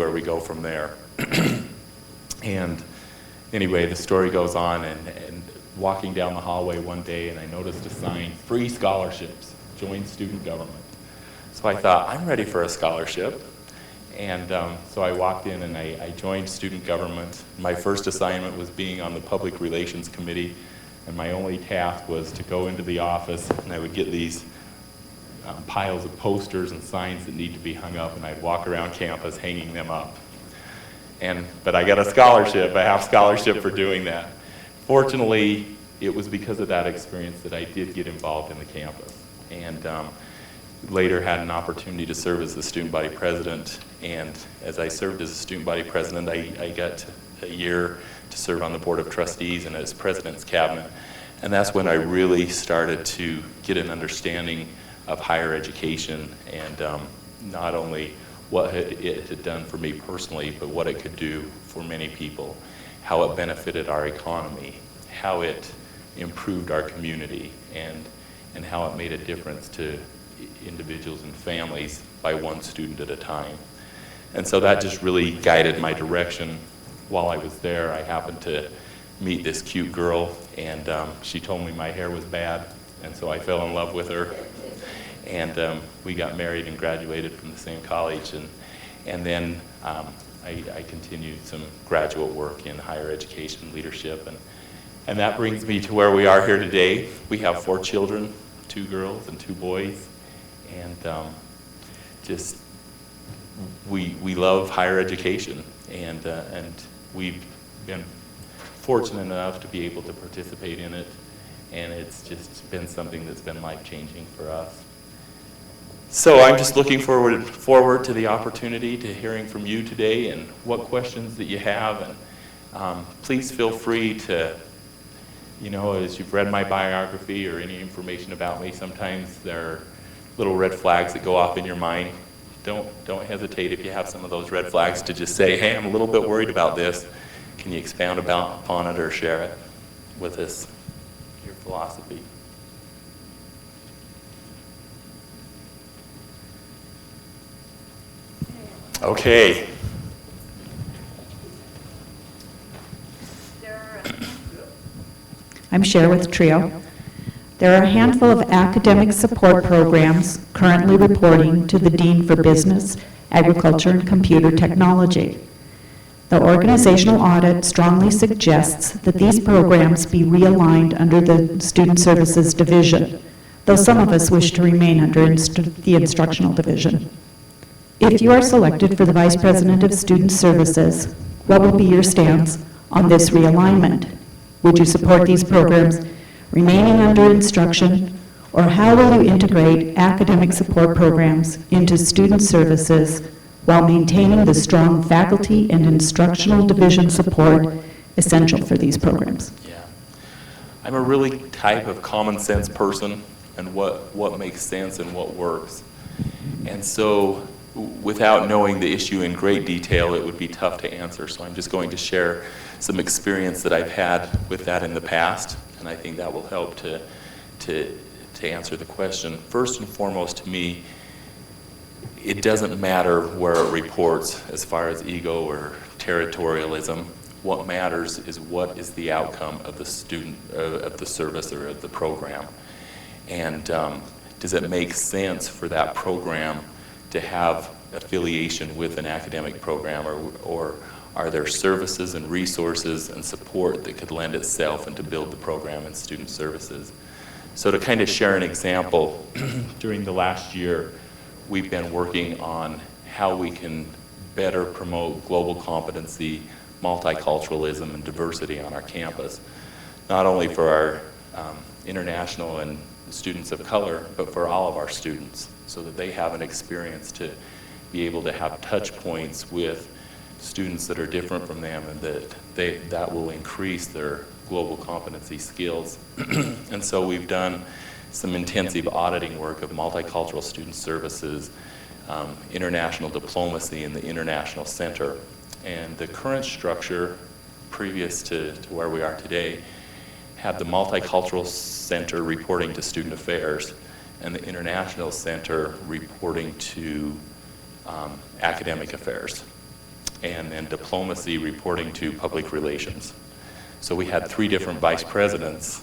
where we go from there. And anyway, the story goes on, and walking down the hallway one day, and I noticed a sign, free scholarships, join student government. So I thought, I'm ready for a scholarship. And so I walked in and I joined student government. My first assignment was being on the public relations committee, and my only task was to go into the office, and I would get these piles of posters and signs that need to be hung up, and I'd walk around campus hanging them up. But I got a scholarship, a half scholarship for doing that. Fortunately, it was because of that experience that I did get involved in the campus. And later had an opportunity to serve as the student body president. And as I served as a student body president, I got a year to serve on the board of trustees and as president's cabinet. And that's when I really started to get an understanding of higher education, and not only what it had done for me personally, but what it could do for many people, how it benefited our economy, how it improved our community, and how it made a difference to individuals and families by one student at a time. And so that just really guided my direction. While I was there, I happened to meet this cute girl, and she told me my hair was bad, and so I fell in love with her. And we got married and graduated from the same college, and then I continued some graduate work in higher education leadership, and that brings me to where we are here today. We have 4 children, 2 girls and 2 boys, and we love higher education, and we've been fortunate enough to be able to participate in it, and it's just been something that's been life-changing for us. So I'm just looking forward to the opportunity to hearing from you today and what questions that you have, and please feel free to, as you've read my biography or any information about me, sometimes there are little red flags that go off in your mind. Don't hesitate if you have some of those red flags to just say, hey, I'm a little bit worried about this. Can you expound upon it or share it with us, your philosophy? Okay. I'm Cher with TRIO. There are a handful of academic support programs currently reporting to the Dean for Business, Agriculture, and Computer Technology. The organizational audit strongly suggests that these programs be realigned under the Student Services Division, though some of us wish to remain under the Instructional Division. If you are selected for the Vice President of Student Services, what will be your stance on this realignment? Would you support these programs remaining under instruction, or how will you integrate academic support programs into student services while maintaining the strong faculty and instructional division support essential for these programs? Yeah. I'm a really type of common sense person, and what makes sense and what works. And so without knowing the issue in great detail, it would be tough to answer. So I'm just going to share some experience that I've had with that in the past, and I think that will help to answer the question. First and foremost, to me, it doesn't matter where it reports as far as ego or territorialism. What matters is what is the outcome of the student, of the service or of the program. And does it make sense for that program to have affiliation with an academic program, or are there services and resources and support that could lend itself and to build the program and student services? So to kind of share an example, during the last year, we've been working on how we can better promote global competency, multiculturalism, and diversity on our campus, not only for our international and students of color, but for all of our students, so that they have an experience to be able to have touch points with students that are different from them, and that will increase their global competency skills. And so we've done some intensive auditing work of multicultural student services, international diplomacy, and the International Center. And the current structure, previous to where we are today, had the Multicultural Center reporting to Student Affairs and the International Center reporting to Academic Affairs. and then diplomacy reporting to public relations. So we had 3 different vice presidents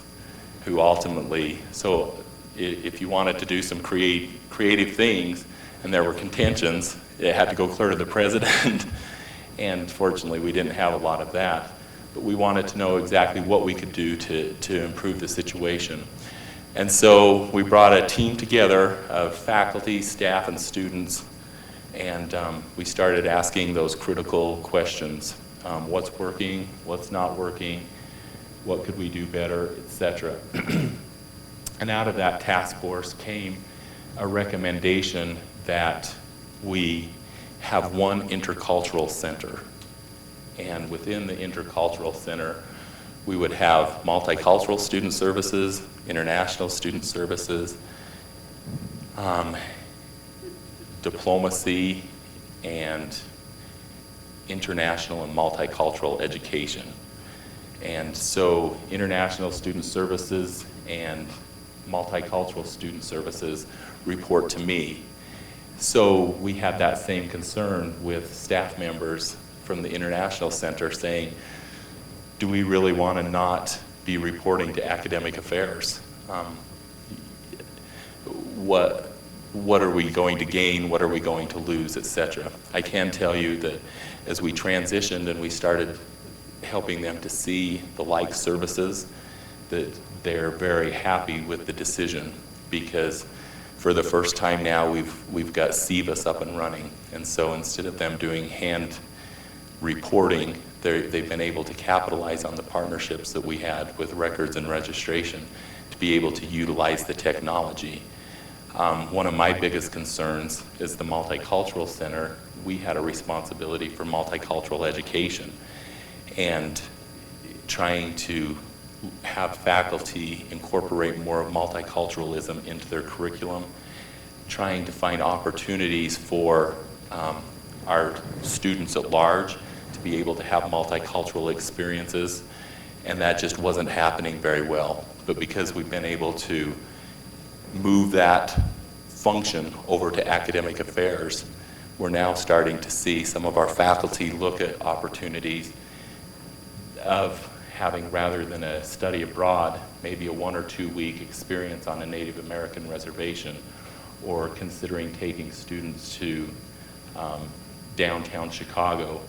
who ultimately, so if you wanted to do some creative things and there were contentions, it had to go clear to the president. And fortunately, we didn't have a lot of that. But we wanted to know exactly what we could do to improve the situation. And so we brought a team together of faculty, staff, and students, and we started asking those critical questions. What's working, what's not working, what could we do better, etc. And out of that task force came a recommendation that we have one intercultural center. And within the intercultural center, we would have multicultural student services, international student services, diplomacy, and international and multicultural education. And so international student services and multicultural student services report to me. So we had that same concern with staff members from the International Center saying, do we really want to not be reporting to academic affairs? What are we going to gain? What are we going to lose, etc.? I can tell you that as we transitioned and we started helping them to see the like services, that they're very happy with the decision, because for the first time now we've got SEVIS up and running. And so instead of them doing hand reporting, they've been able to capitalize on the partnerships that we had with records and registration to be able to utilize the technology. One of my biggest concerns is the Multicultural Center. We had a responsibility for multicultural education and trying to have faculty incorporate more of multiculturalism into their curriculum, trying to find opportunities for our students at large to be able to have multicultural experiences, and that just wasn't happening very well. But because we've been able to move that function over to academic affairs, we're now starting to see some of our faculty look at opportunities of having, rather than a study abroad, maybe a 1 or 2 week experience on a Native American reservation, or considering taking students to downtown Chicago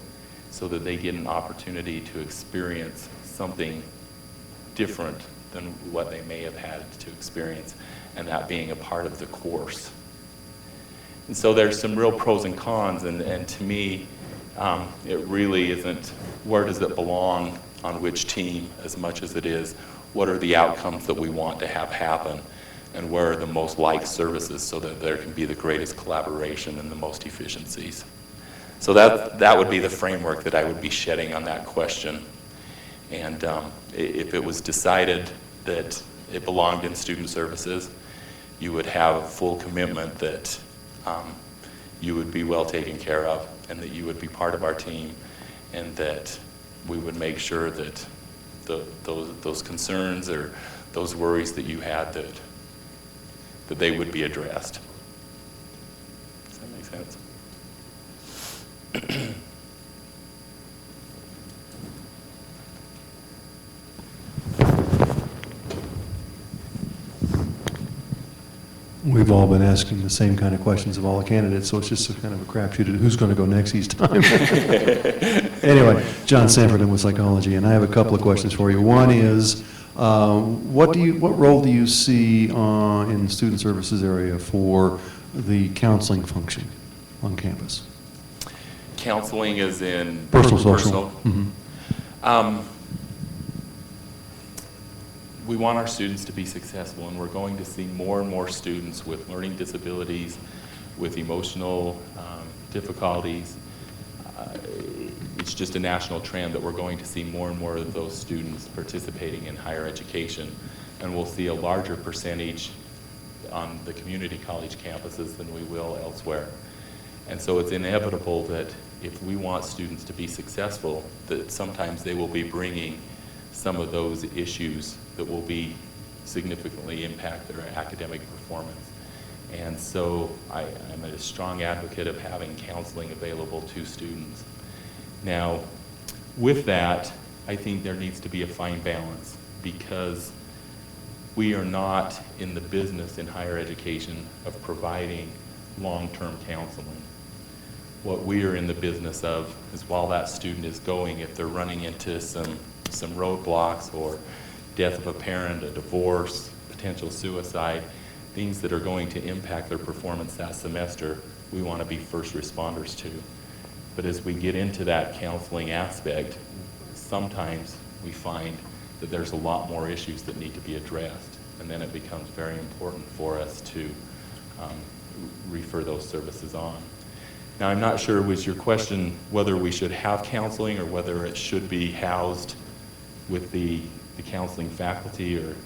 so that they get an opportunity to experience something different than what they may have had to experience, and that being a part of the course. And so there's some real pros and cons, and to me, it really isn't where does it belong on which team as much as it is what are the outcomes that we want to have happen, and where are the most like services so that there can be the greatest collaboration and the most efficiencies. So that would be the framework that I would be shedding on that question. And if it was decided that it belonged in student services, you would have a full commitment that you would be well taken care of, and that you would be part of our team, and that we would make sure that those concerns or those worries that you had, that they would be addressed. Does that make sense? We've all been asking the same kind of questions of all the candidates, so it's just a kind of a crapshoot at who's going to go next each time. Anyway, John Sanford with psychology, and I have a couple of questions for you. One is, what role do you see in the student services area for the counseling function on campus? Counseling is in Personal, social. Mm-hmm. We want our students to be successful, and we're going to see more and more students with learning disabilities, with emotional difficulties. It's just a national trend that we're going to see more and more of those students participating in higher education, and we'll see a larger percentage on the community college campuses than we will elsewhere. And so it's inevitable that if we want students to be successful, that sometimes they will be bringing some of those issues that will be significantly impact their academic performance. And so I'm a strong advocate of having counseling available to students. Now, with that, I think there needs to be a fine balance, because we are not in the business in higher education of providing long-term counseling. What we are in the business of is, while that student is going, if they're running into some roadblocks, or death of a parent, a divorce, potential suicide, things that are going to impact their performance that semester, we want to be first responders to. But as we get into that counseling aspect, sometimes we find that there's a lot more issues that need to be addressed, and then it becomes very important for us to refer those services on. Now, I'm not sure, was your question whether we should have counseling or whether it should be housed with the counseling faculty, or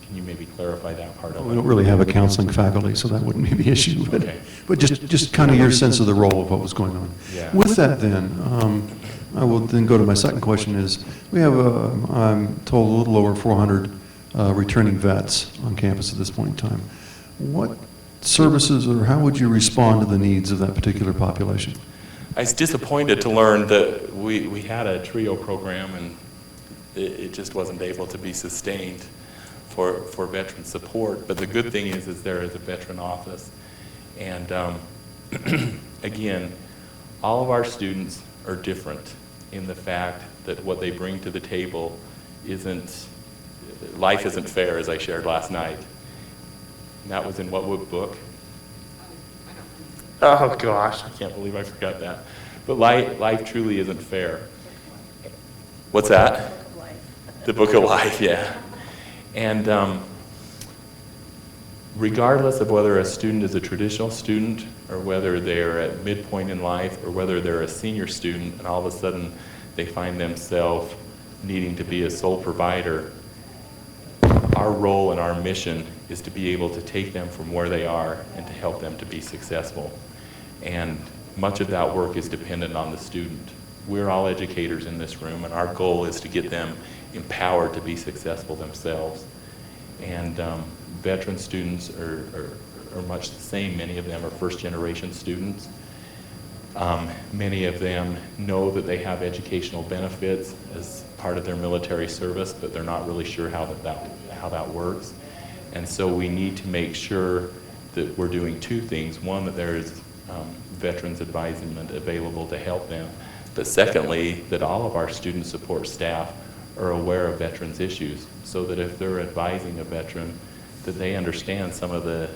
can you maybe clarify that part of it? We don't really have a counseling faculty, so that wouldn't be the issue. But, Okay. but just kind of your sense of the role of what was going on. Yeah. With that then, I will then go to my second question is, we have, I'm told, a little over 400 returning vets on campus at this point in time. What services, or how would you respond to the needs of that particular population? I was disappointed to learn that we had a TRIO program, and it just wasn't able to be sustained for veteran support. But the good thing is there is a veteran office. And again, all of our students are different in the fact that what they bring to the table life isn't fair, as I shared last night. And that was in what book? Oh gosh, I can't believe I forgot that. But life truly isn't fair. What's that? The Book of Life, yeah. And regardless of whether a student is a traditional student, or whether they're at midpoint in life, or whether they're a senior student and all of a sudden they find themselves needing to be a sole provider, our role and our mission is to be able to take them from where they are and to help them to be successful. And much of that work is dependent on the student. We're all educators in this room, and our goal is to get them empowered to be successful themselves. And veteran students are much the same. Many of them are first-generation students. Many of them know that they have educational benefits as part of their military service, but they're not really sure how that works. And so we need to make sure that we're doing two things. One, that there is veterans advisement available to help them. But secondly, that all of our student support staff are aware of veterans' issues, so that if they're advising a veteran, that they understand some of the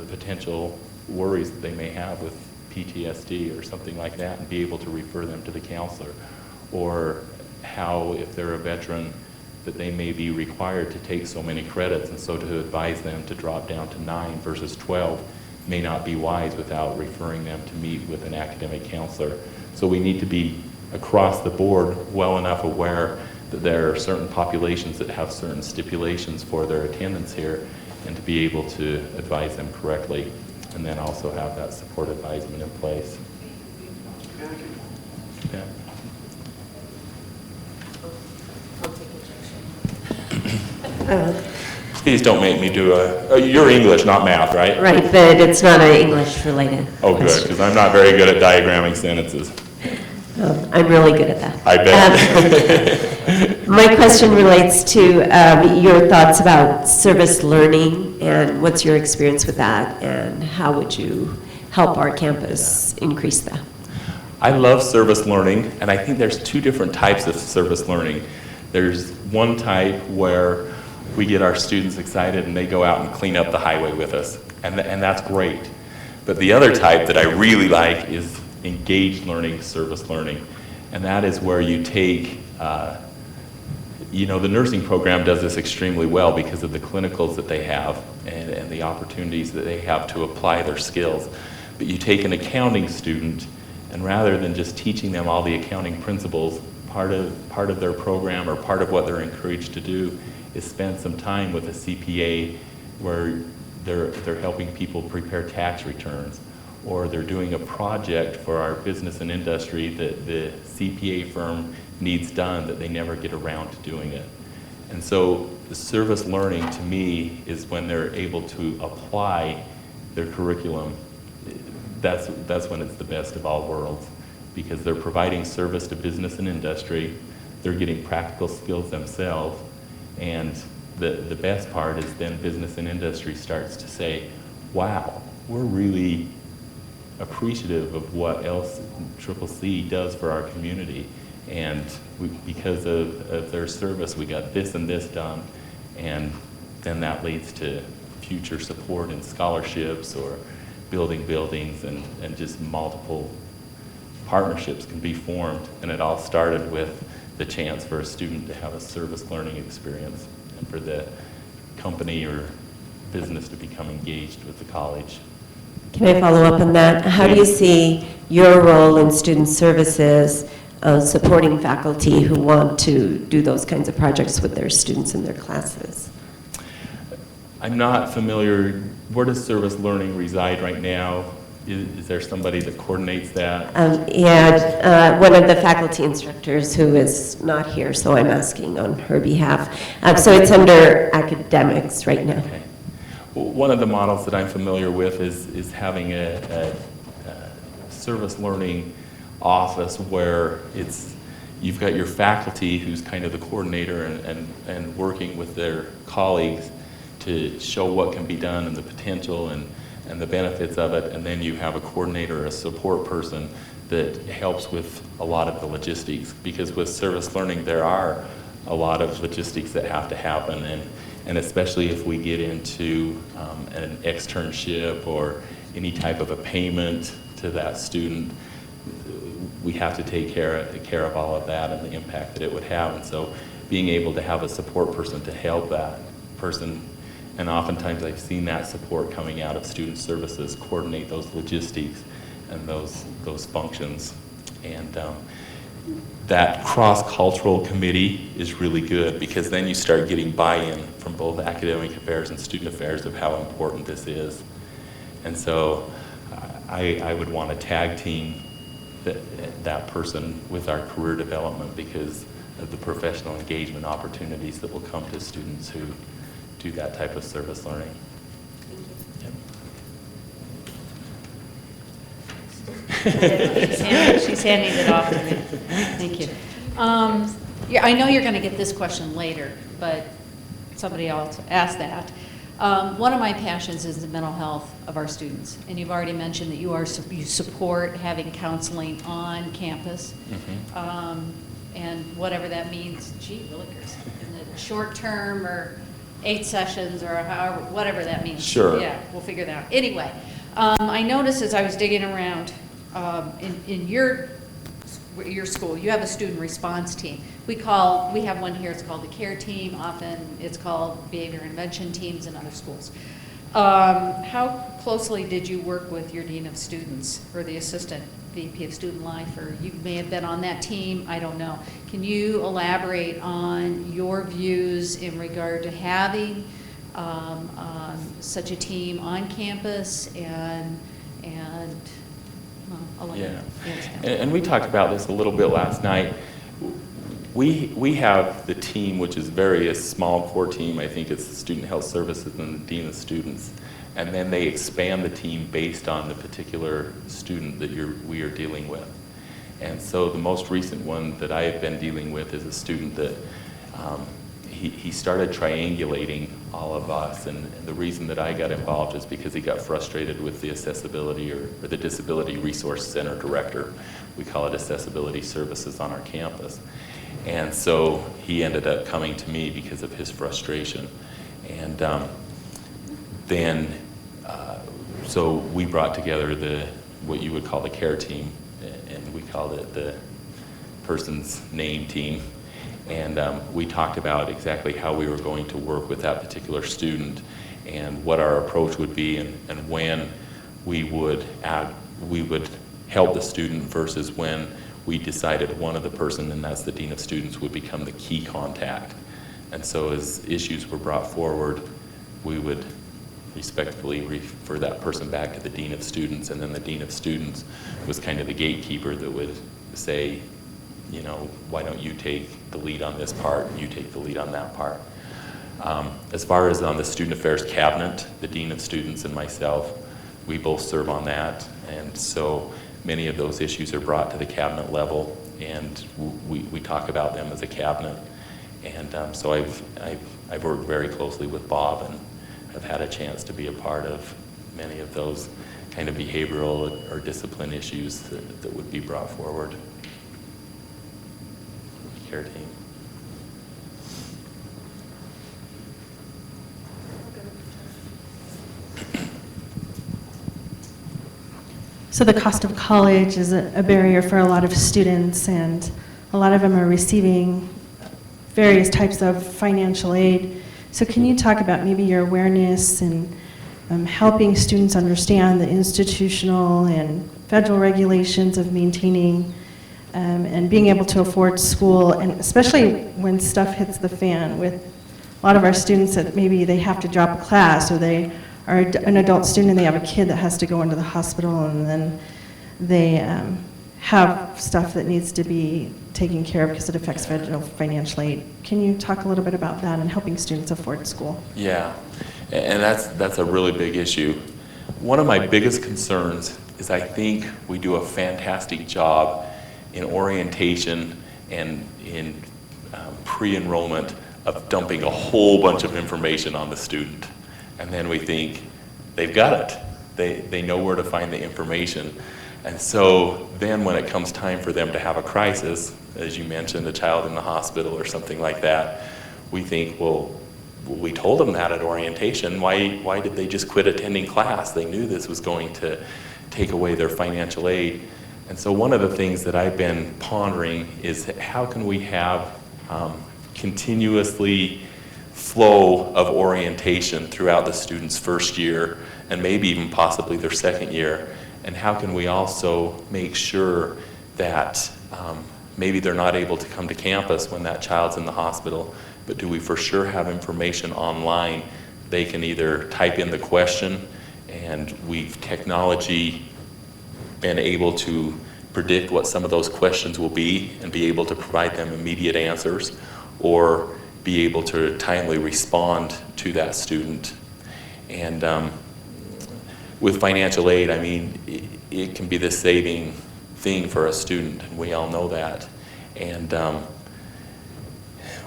potential worries that they may have with PTSD or something like that, and be able to refer them to the counselor. Or how, if they're a veteran, that they may be required to take so many credits, and so to advise them to drop down to 9 versus 12 may not be wise without referring them to meet with an academic counselor. So we need to be across the board well enough aware that there are certain populations that have certain stipulations for their attendance here, and to be able to advise them correctly, and then also have that support advisement in place. Yeah. Please don't make me do you're English, not math, right? Right, but it's not an English related. Oh, good, because I'm not very good at diagramming sentences. I'm really good at that. I bet. My question relates to your thoughts about service learning, and what's your experience with that, and how would you help our campus increase that? I love service learning, and I think there's two different types of service learning. There's one type where we get our students excited and they go out and clean up the highway with us, and that's great. But the other type that I really like is engaged learning, service learning, and that is where you take, the nursing program does this extremely well because of the clinicals that they have and the opportunities that they have to apply their skills. But you take an accounting student, and rather than just teaching them all the accounting principles, part of their program, or part of what they're encouraged to do, is spend some time with a CPA where they're helping people prepare tax returns, or they're doing a project for our business and industry that the CPA firm needs done that they never get around to doing it. And so the service learning, to me, is when they're able to apply their curriculum. That's when it's the best of all worlds. because they're providing service to business and industry, they're getting practical skills themselves, and the best part is then business and industry starts to say, wow, we're really appreciative of what else CCC does for our community, and because of their service, we got this and this done, and then that leads to future support and scholarships or building buildings, and just multiple partnerships can be formed. And it all started with the chance for a student to have a service learning experience and for the company or business to become engaged with the college. Can I follow up on that? How do you see your role in student services supporting faculty who want to do those kinds of projects with their students in their classes? I'm not familiar, where does service learning reside right now? Is there somebody that coordinates that? One of the faculty instructors who is not here, so I'm asking on her behalf. So it's under academics right now. Okay. Well, one of the models that I'm familiar with is having a service learning office where you've got your faculty who's kind of the coordinator and working with their colleagues to show what can be done and the potential and the benefits of it, and then you have a coordinator, a support person that helps with a lot of the logistics, because with service learning there are a lot of logistics that have to happen, and especially if we get into an externship or any type of a payment to that student, we have to take care of all of that and the impact that it would have. And so being able to have a support person to help that person, and oftentimes I've seen that support coming out of student services, coordinate those logistics and those functions. And that cross-cultural committee is really good, because then you start getting buy-in from both academic affairs and student affairs of how important this is. And so I would want to tag team that person with our career development, because of the professional engagement opportunities that will come to students who do that type of service learning. She's handing it off to me. Thank you. Yeah, I know you're going to get this question later, but somebody else asked that. One of my passions is the mental health of our students, and you've already mentioned that you support having counseling on campus, and whatever that means. Gee, willikers, in the short term or 8 sessions or however, whatever that means. Sure. Yeah, we'll figure that out. Anyway, I noticed as I was digging around, in your school, you have a student response team. We have one here, it's called the care team. Often it's called behavior intervention teams in other schools. How closely did you work with your dean of students or the assistant VP of student life, or you may have been on that team, I don't know. Can you elaborate on your views in regard to having such a team on campus and well, I'll let you answer that. And we talked about this a little bit last night. We have the team, which is a small core team. I think it's the Student Health Services and the Dean of Students. And then they expand the team based on the particular student that we are dealing with. And so the most recent one that I have been dealing with is a student that he started triangulating all of us, and the reason that I got involved is because he got frustrated with the accessibility or the Disability Resource Center director. We call it Accessibility Services on our campus. And so he ended up coming to me because of his frustration. And so we brought together what you would call the care team, and we called it the person's name team. And we talked about exactly how we were going to work with that particular student and what our approach would be, and when we would help the student versus when we decided one of the person, and that's the Dean of Students, would become the key contact. And so as issues were brought forward, we would respectfully refer that person back to the Dean of Students, and then the Dean of Students was kind of the gatekeeper that would say, you know, why don't you take the lead on this part and you take the lead on that part. As far as on the Student Affairs Cabinet, the Dean of Students and myself, we both serve on that, and so many of those issues are brought to the cabinet level, and we talk about them as a cabinet. And so I've worked very closely with Bob, and have had a chance to be a part of many of those kind of behavioral or discipline issues that would be brought forward. Care team. So the cost of college is a barrier for a lot of students, and a lot of them are receiving various types of financial aid. So can you talk about maybe your awareness and helping students understand the institutional and federal regulations of maintaining and being able to afford school, and especially when stuff hits the fan with a lot of our students that maybe they have to drop a class, or they are an adult student and they have a kid that has to go into the hospital, and then they have stuff that needs to be taken care of because it affects federal financial aid. Can you talk a little bit about that and helping students afford school? Yeah, and that's a really big issue. One of my biggest concerns is I think we do a fantastic job in orientation and in pre-enrollment of dumping a whole bunch of information on the student. And then we think they've got it. They know where to find the information. And so then when it comes time for them to have a crisis, as you mentioned, a child in the hospital or something like that, we think, well, we told them that at orientation. Why did they just quit attending class? They knew this was going to take away their financial aid. And so one of the things that I've been pondering is how can we have continuously flow of orientation throughout the student's first year, and maybe even possibly their second year, and how can we also make sure that maybe they're not able to come to campus when that child's in the hospital, but do we for sure have information online? They can either type in the question, and we've technology been able to predict what some of those questions will be and be able to provide them immediate answers, or be able to timely respond to that student. And with financial aid, I mean, it can be the saving thing for a student, and we all know that. And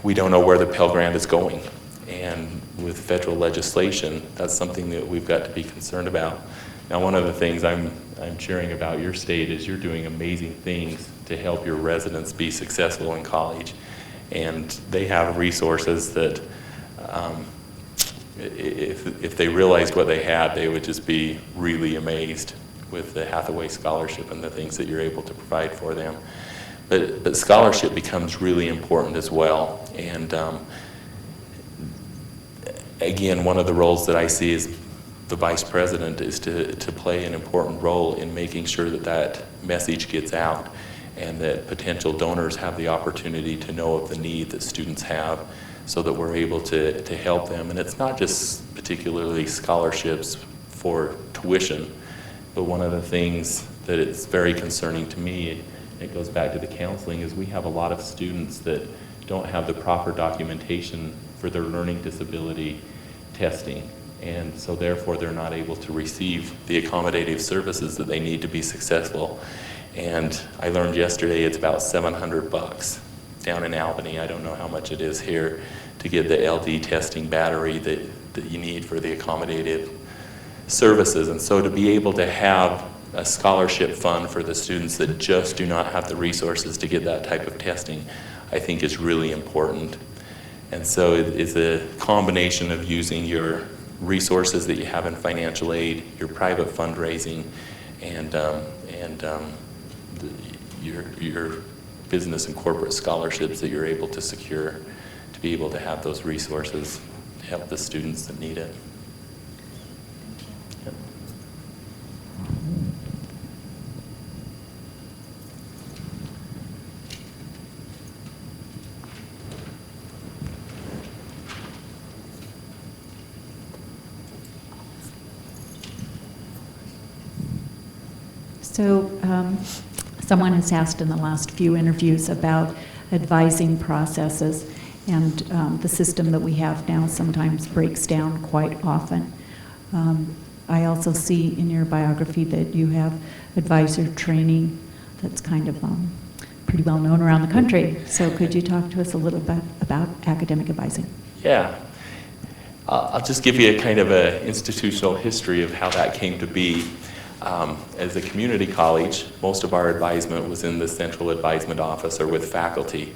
we don't know where the Pell Grant is going. And with federal legislation, that's something that we've got to be concerned about. Now, one of the things I'm cheering about your state is you're doing amazing things to help your residents be successful in college. And they have resources that if they realized what they had, they would just be really amazed with the Hathaway Scholarship and the things that you're able to provide for them. But scholarship becomes really important as well. And again, one of the roles that I see is the vice president is to play an important role in making sure that that message gets out, and that potential donors have the opportunity to know of the need that students have, so that we're able to help them. And it's not just particularly scholarships for tuition, but one of the things that is very concerning to me, it goes back to the counseling, is we have a lot of students that don't have the proper documentation for their learning disability testing. And so therefore they're not able to receive the accommodative services that they need to be successful. And I learned yesterday it's about $700 down in Albany. I don't know how much it is here to get the LD testing battery that you need for the accommodative services. And so to be able to have a scholarship fund for the students that just do not have the resources to get that type of testing, I think is really important. And so it's a combination of using your resources that you have in financial aid, your private fundraising, and your business and corporate scholarships that you're able to secure to be able to have those resources to help the students that need it. Yep. So someone has asked in the last few interviews about advising processes, and the system that we have now sometimes breaks down quite often. I also see in your biography that you have advisor training that's kind of pretty well known around the country. So could you talk to us a little bit about academic advising? Yeah. I'll just give you a kind of an institutional history of how that came to be. As a community college, most of our advisement was in the central advisement office or with faculty.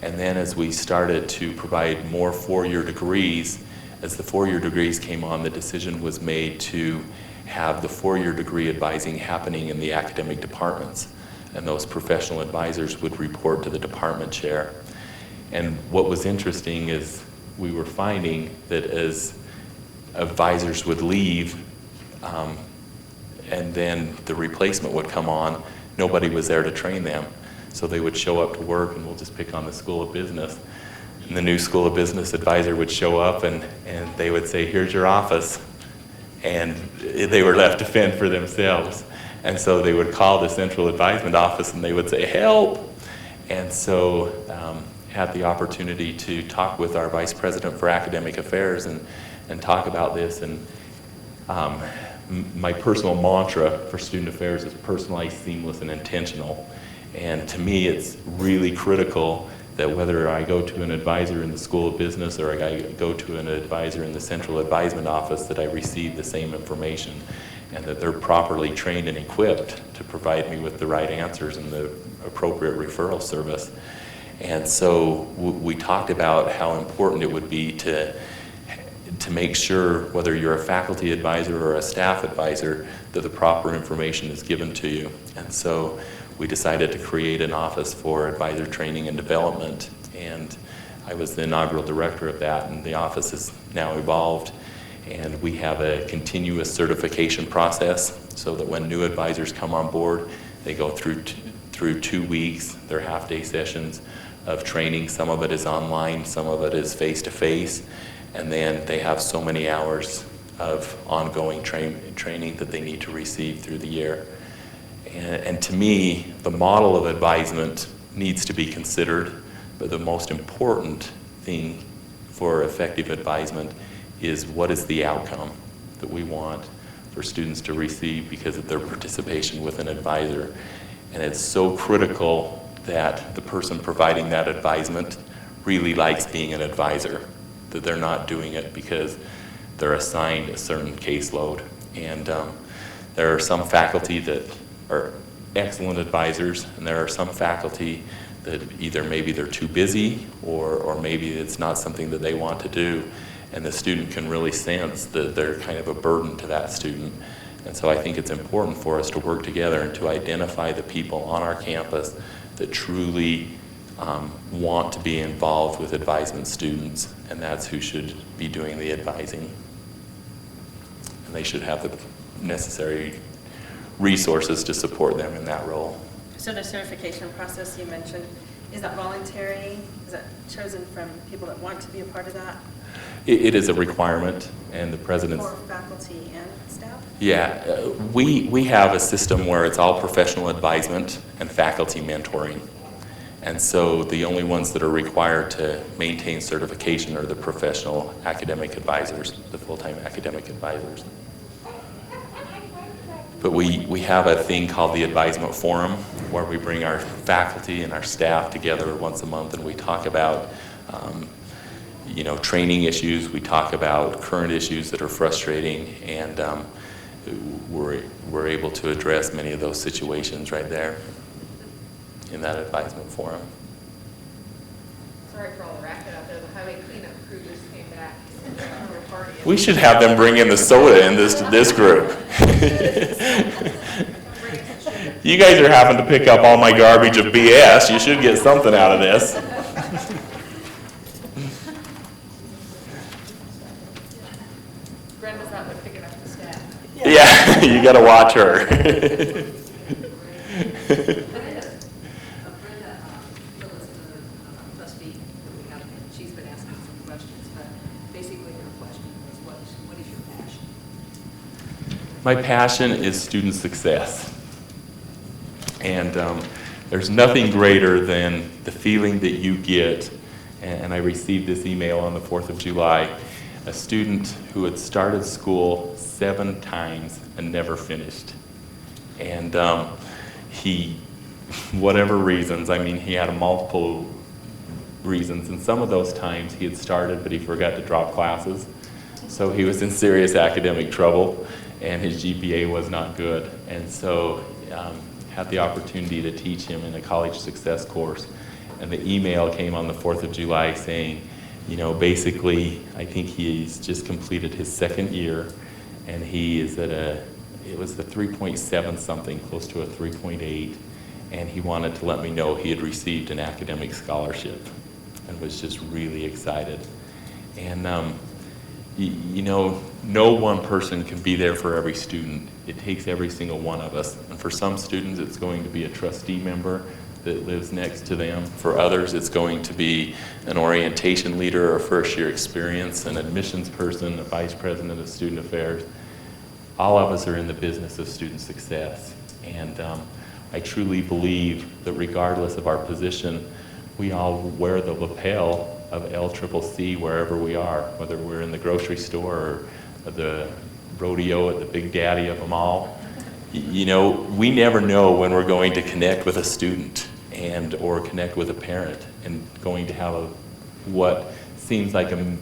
And then as we started to provide more four-year degrees, as the four-year degrees came on, the decision was made to have the four-year degree advising happening in the academic departments. And those professional advisors would report to the department chair. And what was interesting is we were finding that as advisors would leave, and then the replacement would come on, nobody was there to train them. So they would show up to work, and we'll just pick on the School of Business. And the new School of Business advisor would show up, and they would say, here's your office. And they were left to fend for themselves. And so they would call the central advisement office, and they would say, help. And so had the opportunity to talk with our Vice President for Academic Affairs and talk about this. And my personal mantra for student affairs is personalized, seamless, and intentional. And to me, it's really critical that whether I go to an advisor in the School of Business or I go to an advisor in the Central Advisement Office, that I receive the same information and that they're properly trained and equipped to provide me with the right answers and the appropriate referral service. And so we talked about how important it would be to make sure, whether you're a faculty advisor or a staff advisor, that the proper information is given to you. And so we decided to create an office for advisor training and development, and I was the inaugural director of that, and the office has now evolved, and we have a continuous certification process so that when new advisors come on board, they go through 2 weeks, their half-day sessions of training. Some of it is online, some of it is face-to-face, and then they have so many hours of ongoing training that they need to receive through the year. And to me, the model of advisement needs to be considered, but the most important thing for effective advisement is what is the outcome that we want for students to receive because of their participation with an advisor. And it's so critical that the person providing that advisement really likes being an advisor, that they're not doing it because they're assigned a certain caseload. And there are some faculty that are excellent advisors, and there are some faculty that either maybe they're too busy or maybe it's not something that they want to do, and the student can really sense that they're kind of a burden to that student. And so I think it's important for us to work together and to identify the people on our campus that truly want to be involved with advisement students, and that's who should be doing the advising. And they should have the necessary resources to support them in that role. So the certification process you mentioned, is that voluntary? Is that chosen from people that want to be a part of that? It is a requirement, and the president's... For faculty and staff? Yeah, we have a system where it's all professional advisement and faculty mentoring. And so the only ones that are required to maintain certification are the professional academic advisors, the full-time academic advisors. But we have a thing called the Advisement Forum, where we bring our faculty and our staff together once a month, and we talk about training issues, we talk about current issues that are frustrating, and we're able to address many of those situations right there in that Advisement Forum. Sorry for all the racket out there. The highway cleanup crew just came back. We should have them bring in the soda in this group. You guys are having to pick up all my garbage of BS. You should get something out of this. Brenda's out there picking up the staff. Yeah, you got to watch her. She's been asking some questions, but basically her question was, what is your passion? My passion is student success. And there's nothing greater than the feeling that you get, and I received this email on the 4th of July, a student who had started school 7 times and never finished. And he, whatever reasons, I mean, he had multiple reasons, and some of those times he had started, but he forgot to drop classes. So he was in serious academic trouble, and his GPA was not good. And so had the opportunity to teach him in a college success course. And the email came on the 4th of July saying, you know, basically, I think he's just completed his 2nd year, and he is at it was the 3.7 something, close to a 3.8, and he wanted to let me know he had received an academic scholarship and was just really excited. And you know, no one person can be there for every student. It takes every single one of us. And for some students, it's going to be a trustee member that lives next to them. For others, it's going to be an orientation leader or first-year experience, an admissions person, a vice president of student affairs. All of us are in the business of student success. And I truly believe that regardless of our position, we all wear the lapel of LCCC wherever we are, whether we're in the grocery store or the rodeo at the Big Daddy of them all. You know, we never know when we're going to connect with a student and or connect with a parent and going to have what seems like a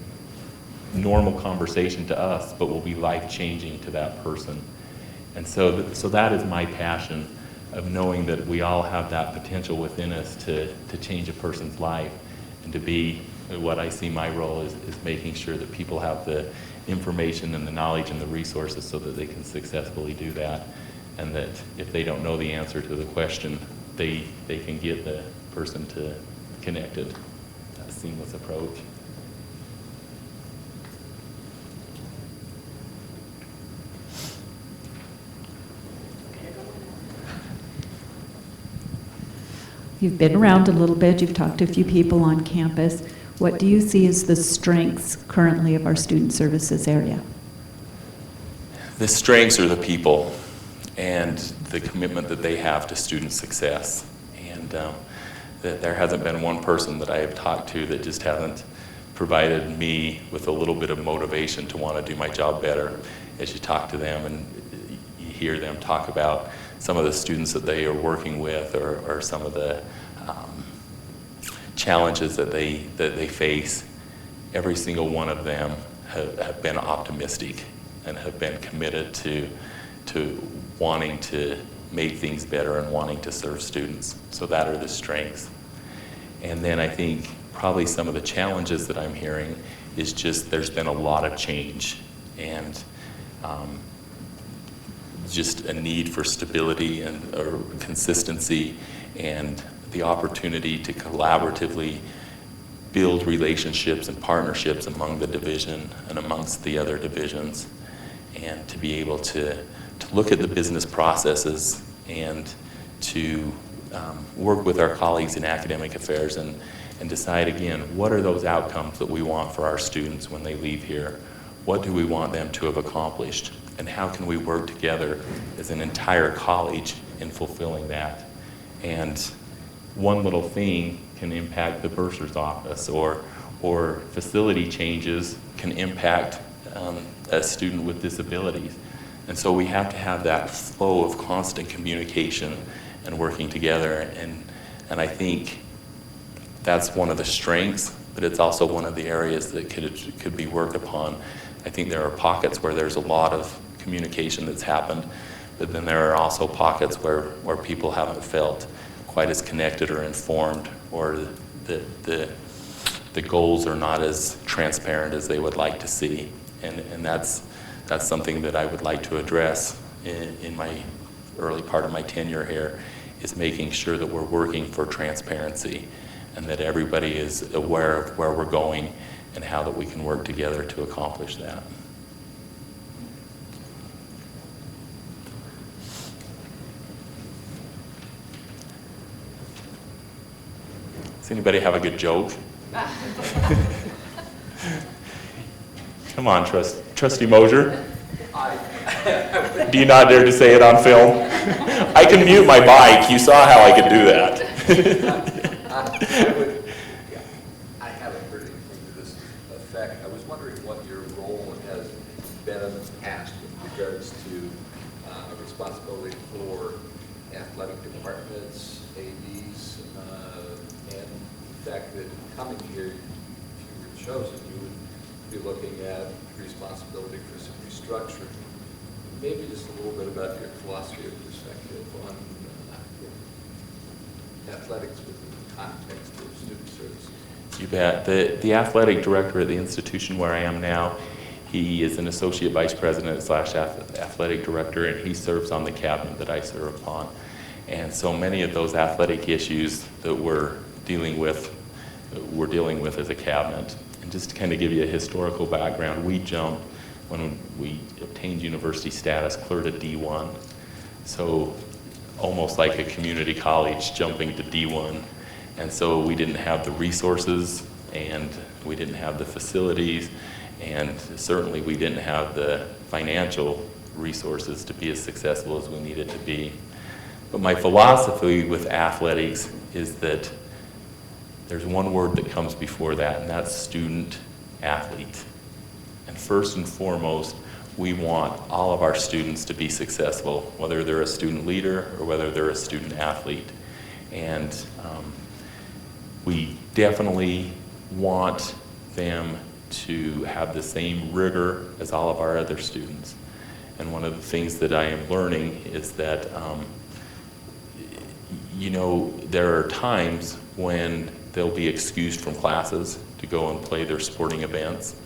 normal conversation to us, but will be life-changing to that person. And so that is my passion, of knowing that we all have that potential within us to change a person's life, and to be what I see my role is making sure that people have the information and the knowledge and the resources so that they can successfully do that, and that if they don't know the answer to the question, they can get the person to connected. That seamless approach. You've been around a little bit, you've talked to a few people on campus. What do you see as the strengths currently of our student services area? The strengths are the people and the commitment that they have to student success. And that there hasn't been one person that I have talked to that just hasn't provided me with a little bit of motivation to want to do my job better. As you talk to them and you hear them talk about some of the students that they are working with, or some of the challenges that they face, every single one of them have been optimistic and have been committed to wanting to make things better and wanting to serve students. So that are the strengths. And then I think probably some of the challenges that I'm hearing is just there's been a lot of change, and just a need for stability and or consistency, and the opportunity to collaboratively build relationships and partnerships among the division and amongst the other divisions, and to be able to look at the business processes and to work with our colleagues in academic affairs and decide again, what are those outcomes that we want for our students when they leave here? What do we want them to have accomplished? And how can we work together as an entire college in fulfilling that? And one little thing can impact the bursar's office, or facility changes can impact a student with disabilities. And so we have to have that flow of constant communication and working together. And I think that's one of the strengths, but it's also one of the areas that could be worked upon. I think there are pockets where there's a lot of communication that's happened, but then there are also pockets where people haven't felt quite as connected or informed, or the goals are not as transparent as they would like to see. And that's something that I would like to address in my early part of my tenure here, is making sure that we're working for transparency and that everybody is aware of where we're going and how that we can work together to accomplish that. Does anybody have a good joke? Come on, Trustee Mosier. Do you not dare to say it on film? I can mute my mic. You saw how I could do that. I haven't heard anything to this effect. I was wondering what your been in the past with regards to responsibility for athletic departments, ADs, and the fact that coming here, if you were chosen, you would be looking at responsibility for some restructuring. Maybe just a little bit about your philosophy or perspective on athletics within the context of student services. You bet. The athletic director at the institution where I am now, he is an associate vice president / athletic director, and he serves on the cabinet that I serve upon. And so many of those athletic issues that we're dealing with as a cabinet. And just to kind of give you a historical background, we jumped, when we obtained university status, clear to D1. So almost like a community college jumping to D1. And so we didn't have the resources, and we didn't have the facilities, and certainly we didn't have the financial resources to be as successful as we needed to be. But my philosophy with athletics is that there's one word that comes before that, and that's student athlete. And first and foremost, we want all of our students to be successful, whether they're a student leader or whether they're a student athlete. And we definitely want them to have the same rigor as all of our other students. And one of the things that I am learning is that, there are times when they'll be excused from classes to go and play their sporting events,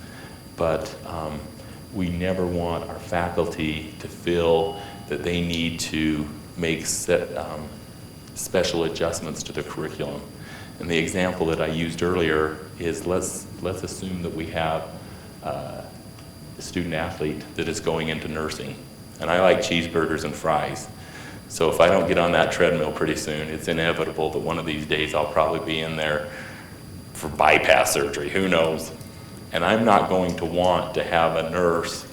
but we never want our faculty to feel that they need to make special adjustments to the curriculum. And the example that I used earlier is let's assume that we have a student athlete that is going into nursing. And I like cheeseburgers and fries. So if I don't get on that treadmill pretty soon, it's inevitable that one of these days I'll probably be in there for bypass surgery, who knows? And I'm not going to want to have a nurse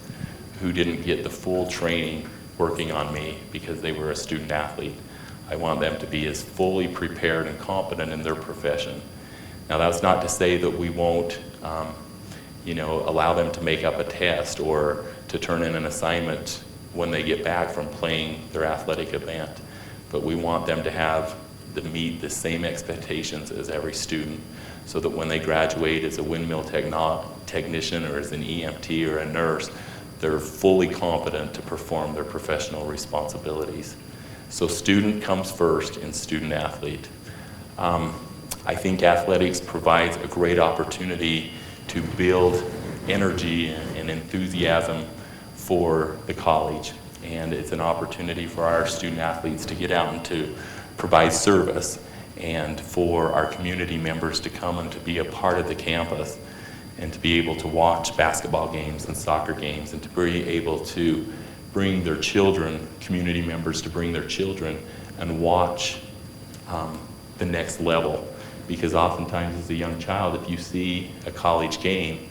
who didn't get the full training working on me because they were a student athlete. I want them to be as fully prepared and competent in their profession. Now that's not to say that we won't allow them to make up a test or to turn in an assignment when they get back from playing their athletic event. But we want them to meet the same expectations as every student, so that when they graduate as a windmill technician or as an EMT or a nurse, they're fully competent to perform their professional responsibilities. So student comes first in student athlete. I think athletics provides a great opportunity to build energy and enthusiasm for the college. And it's an opportunity for our student athletes to get out and to provide service, and for our community members to come and to be a part of the campus and to be able to watch basketball games and soccer games and to be able to bring their children, community members to bring their children and watch the next level. Because oftentimes as a young child, if you see a college game,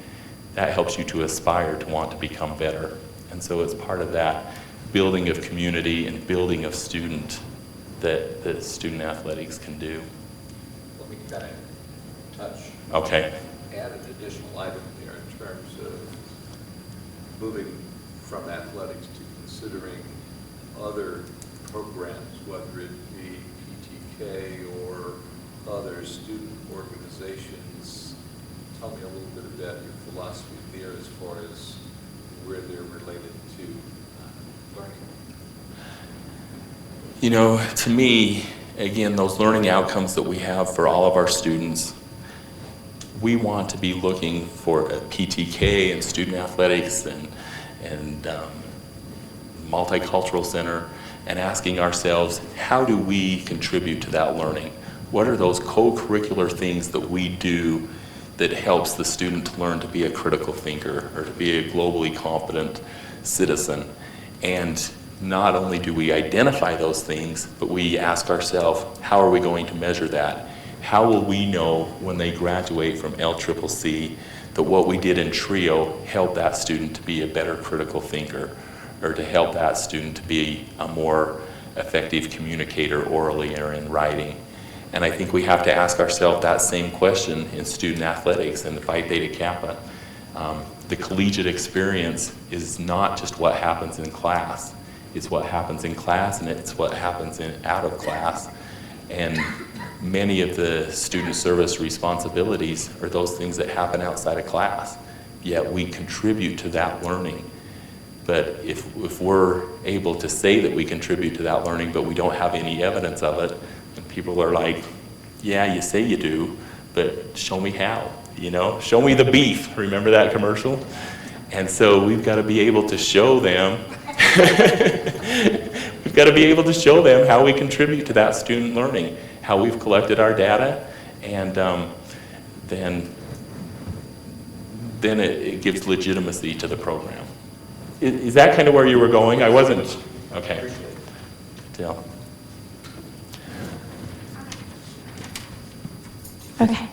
that helps you to aspire to want to become better. And so it's part of that building of community and building of student that student athletics can do. Let me kind of touch. Okay. Add an additional item there in terms of moving from athletics to considering other programs, whether it be PTK or other student organizations. Tell me a little bit about your philosophy there as far as where they're related to learning. To me, again, those learning outcomes that we have for all of our students, we want to be looking for a PTK and student athletics and multicultural center, and asking ourselves, how do we contribute to that learning? What are those co-curricular things that we do that helps the student to learn to be a critical thinker or to be a globally competent citizen? And not only do we identify those things, but we ask ourselves, how are we going to measure that? How will we know when they graduate from LCCC that what we did in TRIO helped that student to be a better critical thinker, or to help that student to be a more effective communicator orally or in writing? And I think we have to ask ourselves that same question in student athletics and the Phi Theta Kappa. the collegiate experience is not just what happens in class. It's what happens in class, and it's what happens out of class. And many of the student service responsibilities are those things that happen outside of class, yet we contribute to that learning. But if we're able to say that we contribute to that learning, but we don't have any evidence of it, and people are like, yeah, you say you do, but show me how, you know? Show me the beef. Remember that commercial? And so we've got to be able to show them, we've got to be able to show them how we contribute to that student learning, how we've collected our data, and then it gives legitimacy to the program. Is that kind of where you were going? I wasn't, okay. Dale. Okay.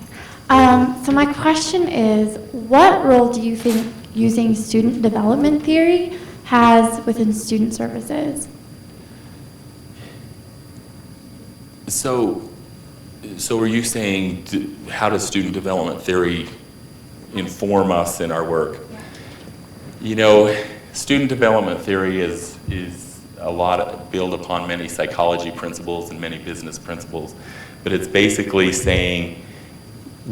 So my question is, what role do you think using student development theory has within student services? So are you saying, how does student development theory inform us in our work? You know, student development theory is a lot built upon many psychology principles and many business principles, but it's basically saying,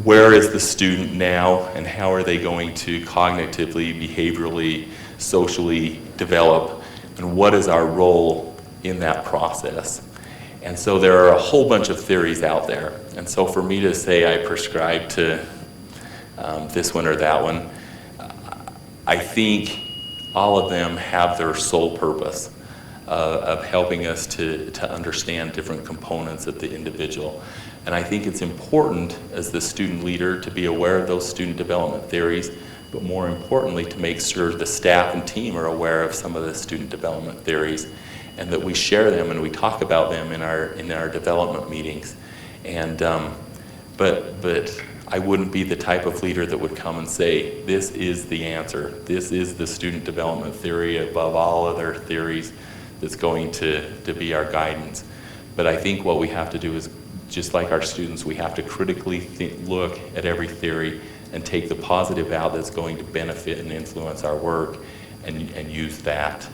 where is the student now and how are they going to cognitively, behaviorally, socially develop, and what is our role in that process? And so there are a whole bunch of theories out there. And so for me to say I prescribe to this one or that one, I think all of them have their sole purpose of helping us to understand different components of the individual. And I think it's important as the student leader to be aware of those student development theories, but more importantly to make sure the staff and team are aware of some of the student development theories, and that we share them and we talk about them in our development meetings. And but I wouldn't be the type of leader that would come and say, this is the answer. This is the student development theory above all other theories that's going to be our guidance. But I think what we have to do is, just like our students, we have to critically look at every theory and take the positive out that's going to benefit and influence our work and use that.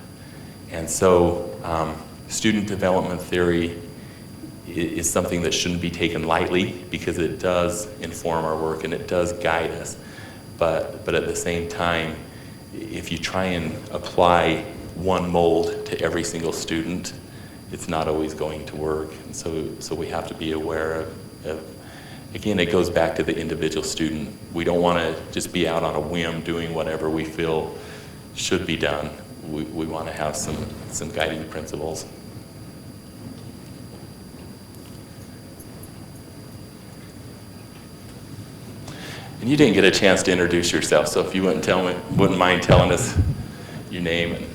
And so student development theory is something that shouldn't be taken lightly, because it does inform our work and it does guide us. But at the same time, if you try and apply one mold to every single student, it's not always going to work. And so we have to be aware of, again, it goes back to the individual student. We don't want to just be out on a whim doing whatever we feel should be done. We want to have some guiding principles. And you didn't get a chance to introduce yourself, so if you wouldn't mind telling us your name. And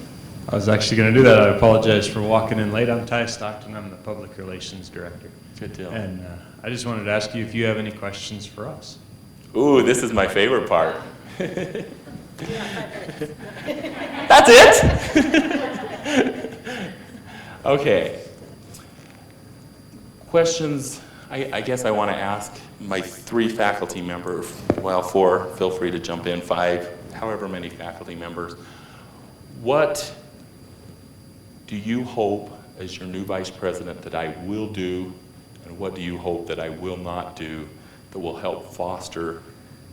I was actually going to do that. I apologize for walking in late. I'm Ty Stockton. I'm the Public Relations Director. Good deal. And I just wanted to ask you if you have any questions for us. Ooh, this is my favorite part. That's it? Okay. Questions, I guess I want to ask my 3 faculty members, well, 4, feel free to jump in, 5, however many faculty members. What do you hope as your new vice president that I will do, and what do you hope that I will not do that will help foster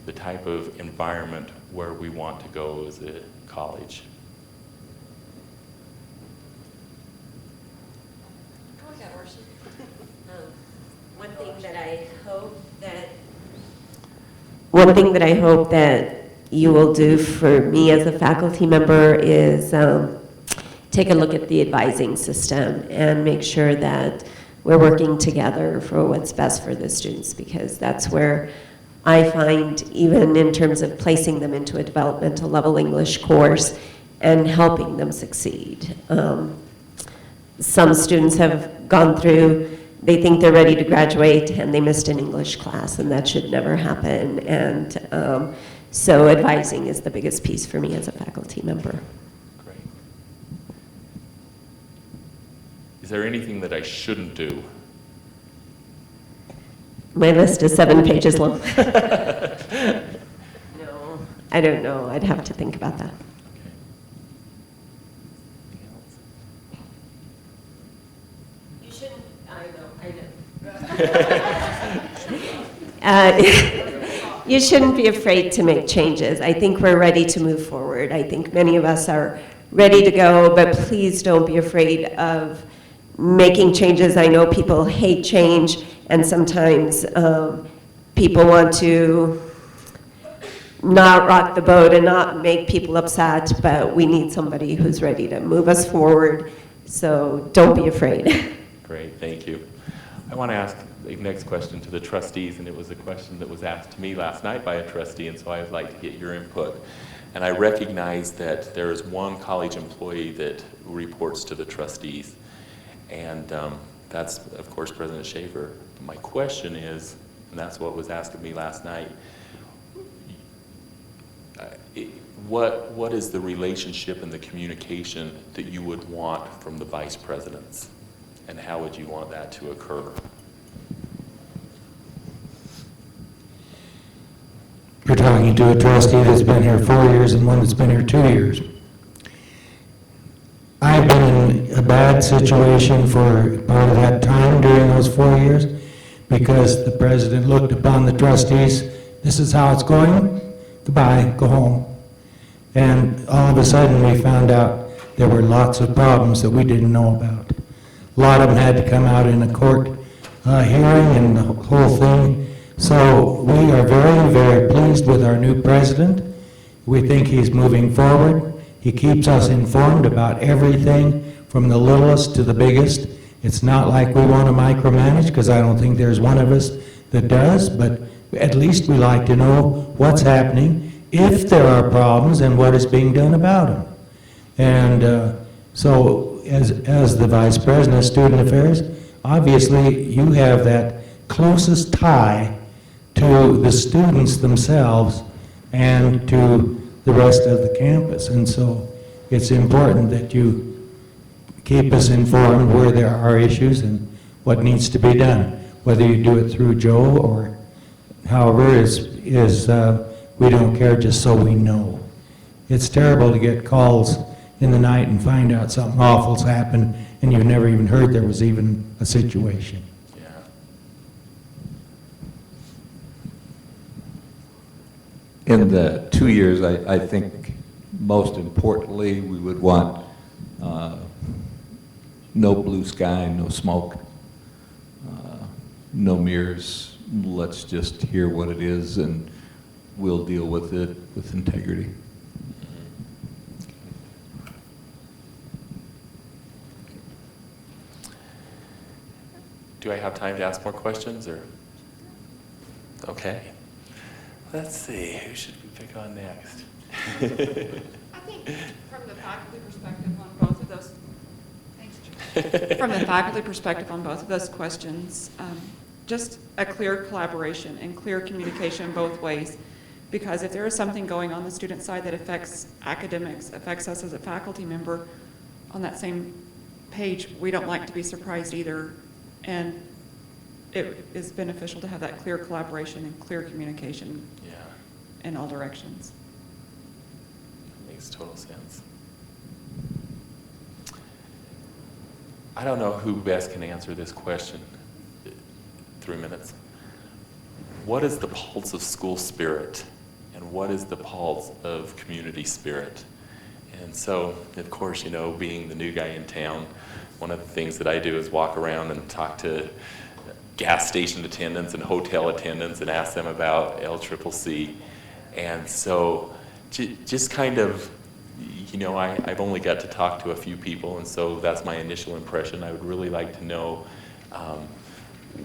the type of environment where we want to go as a college? One thing that I hope that you will do for me as a faculty member is take a look at the advising system and make sure that we're working together for what's best for the students, because that's where I find, even in terms of placing them into a developmental level English course and helping them succeed. Some students have gone through, they think they're ready to graduate and they missed an English class, and that should never happen. And so advising is the biggest piece for me as a faculty member. Great. Is there anything that I shouldn't do? My list is 7 pages long. No, I don't know. I'd have to think about that. Okay. Anything else? You shouldn't, I know. You shouldn't be afraid to make changes. I think we're ready to move forward. I think many of us are ready to go, but please don't be afraid of making changes. I know people hate change, and sometimes people want to not rock the boat and not make people upset, but we need somebody who's ready to move us forward, so don't be afraid. Great, thank you. I want to ask the next question to the trustees, and it was a question that was asked to me last night by a trustee, and so I would like to get your input. And I recognize that there is one college employee that reports to the trustees, and that's, of course, President Schaefer. My question is, and that's what was asked of me last night, what is the relationship and the communication that you would want from the vice presidents, and how would you want that to occur? You're talking to a trustee that's been here 4 years and one that's been here 2 years. I've been in a bad situation for part of that time during those 4 years because the president looked upon the trustees, this is how it's going, goodbye, go home. And all of a sudden we found out there were lots of problems that we didn't know about. A lot of them had to come out in a court hearing and the whole thing. So we are very, very pleased with our new president. We think he's moving forward. He keeps us informed about everything from the littlest to the biggest. It's not like we want to micromanage, because I don't think there's one of us that does, but at least we like to know what's happening, if there are problems, and what is being done about them. And so as the Vice President of Student Affairs, obviously you have that closest tie to the students themselves and to the rest of the campus. And so it's important that you keep us informed where there are issues and what needs to be done, whether you do it through Joe or however we don't care, just so we know. It's terrible to get calls in the night and find out something awful's happened and you've never even heard there was even a situation. In the 2 years, I think most importantly, we would want no blue sky, no smoke, no mirrors. Let's just hear what it is and we'll deal with it with integrity. Do I have time to ask more questions, or? Okay. Let's see, who should we pick on next? I think from the faculty perspective on both of those, thanks, Jim. From the faculty perspective on both of those questions, just a clear collaboration and clear communication both ways. Because if there is something going on the student side that affects academics, affects us as a faculty member on that same page, we don't like to be surprised either. And it is beneficial to have that clear collaboration and clear communication in all directions. Makes total sense. I don't know who best can answer this question. 3 minutes. What is the pulse of school spirit, and what is the pulse of community spirit? And so, of course, you know, being the new guy in town, one of the things that I do is walk around and talk to gas station attendants and hotel attendants and ask them about LCCC. And so just kind of, you know, I've only got to talk to a few people, and so that's my initial impression. I would really like to know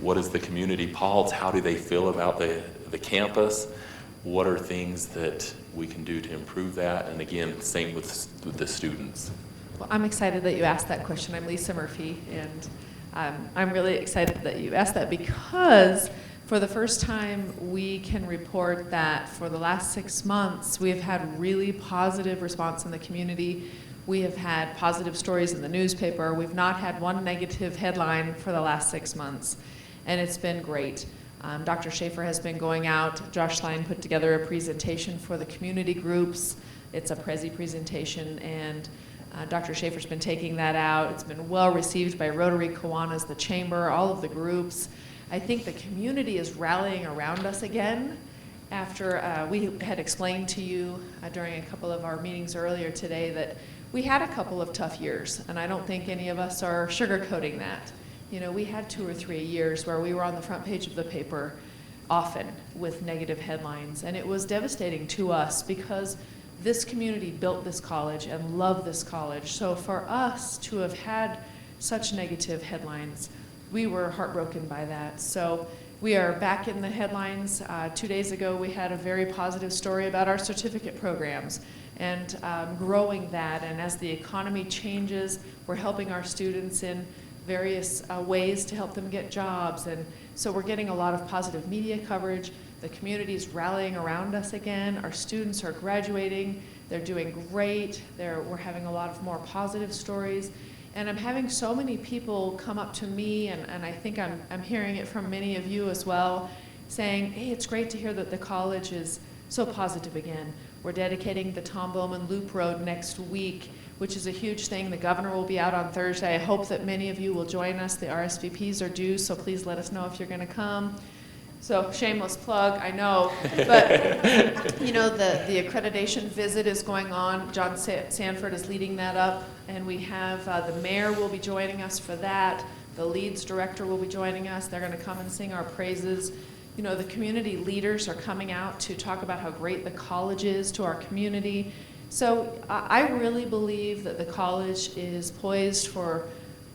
what is the community pulse? How do they feel about the campus? What are things that we can do to improve that? And again, same with the students. Well, I'm excited that you asked that question. I'm Lisa Murphy, and I'm really excited that you asked that because for the first time we can report that for the last 6 months we have had really positive response in the community. We have had positive stories in the newspaper. We've not had one negative headline for the last 6 months, and it's been great. Dr. Schaefer has been going out. Josh Line put together a presentation for the community groups. It's a Prezi presentation, and Dr. Schaefer's been taking that out. It's been well received by Rotary, Kiwanis, the Chamber, all of the groups. I think the community is rallying around us again after we had explained to you during a couple of our meetings earlier today that we had a couple of tough years, and I don't think any of us are sugarcoating that. You know, we had 2 or 3 years where we were on the front page of the paper often with negative headlines, and it was devastating to us because this community built this college and loved this college. So for us to have had such negative headlines, we were heartbroken by that. So we are back in the headlines. 2 days ago, we had a very positive story about our certificate programs and growing that. And as the economy changes, we're helping our students in various ways to help them get jobs. And so we're getting a lot of positive media coverage. The community is rallying around us again. Our students are graduating. They're doing great. We're having a lot of more positive stories. And I'm having so many people come up to me, and I think I'm hearing it from many of you as well, saying, hey, it's great to hear that the college is so positive again. We're dedicating the Tom Bowman Loop Road next week, which is a huge thing. The governor will be out on Thursday. I hope that many of you will join us. The RSVPs are due, so please let us know if you're going to come. So shameless plug, I know, but you know, the accreditation visit is going on. John Sanford is leading that up, and we have the mayor will be joining us for that. The Leeds director will be joining us. They're going to come and sing our praises. You know, the community leaders are coming out to talk about how great the college is to our community. So I really believe that the college is poised for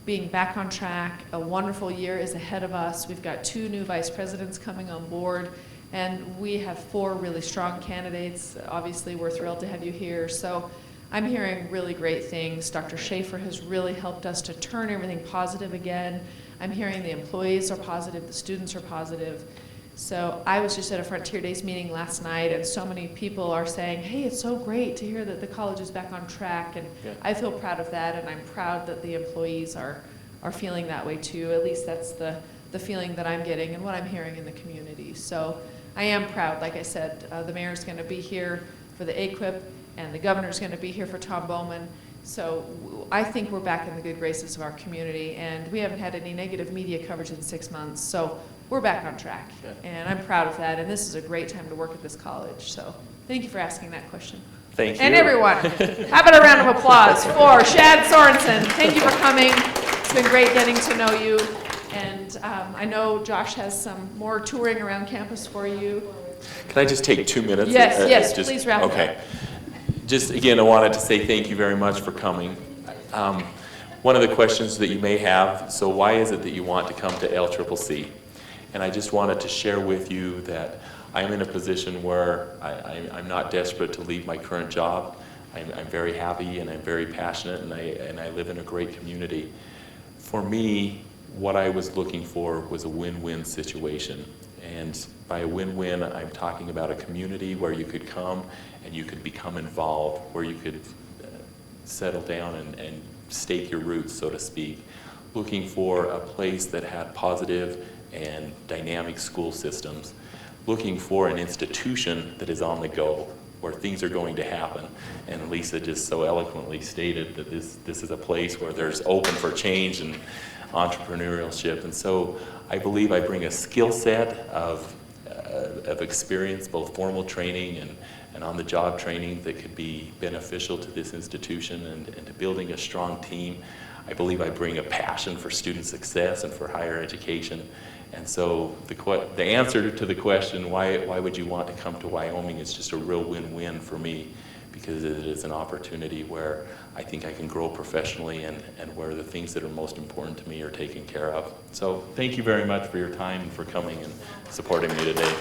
being back on track. A wonderful year is ahead of us. We've got 2 new vice presidents coming on board, and we have 4 really strong candidates. Obviously, we're thrilled to have you here. So I'm hearing really great things. Dr. Schaefer has really helped us to turn everything positive again. I'm hearing the employees are positive, the students are positive. So I was just at a Frontier Days meeting last night, and so many people are saying, hey, it's so great to hear that the college is back on track, and yeah. I feel proud of that, and I'm proud that the employees are feeling that way too. At least that's the feeling that I'm getting and what I'm hearing in the community. So I am proud. Like I said, the mayor's going to be here for the AQIP, and the governor's going to be here for Tom Bowman. So I think we're back in the good graces of our community, and we haven't had any negative media coverage in 6 months. So we're back on track, and I'm proud of that, and this is a great time to work at this college. So thank you for asking that question. Thank you. And everyone, how about a round of applause for Shad Sorenson. Thank you for coming. It's been great getting to know you, and I know Josh has some more touring around campus for you. Can I just take 2 minutes? Yes, please wrap it up. Okay. Just again, I wanted to say thank you very much for coming. One of the questions that you may have, so why is it that you want to come to LCCC? And I just wanted to share with you that I'm in a position where I'm not desperate to leave my current job. I'm very happy and I'm very passionate, and I live in a great community. For me, what I was looking for was a win-win situation. And by a win-win, I'm talking about a community where you could come and you could become involved, where you could settle down and stake your roots, so to speak. Looking for a place that had positive and dynamic school systems. Looking for an institution that is on the go, where things are going to happen. And Lisa just so eloquently stated that this is a place where there's open for change and entrepreneurship. And so I believe I bring a skill set of experience, both formal training and on-the-job training, that could be beneficial to this institution and to building a strong team. I believe I bring a passion for student success and for higher education. And so the answer to the question, why would you want to come to Wyoming, is just a real win-win for me, because it is an opportunity where I think I can grow professionally and where the things that are most important to me are taken care of. So thank you very much for your time and for coming and supporting me today.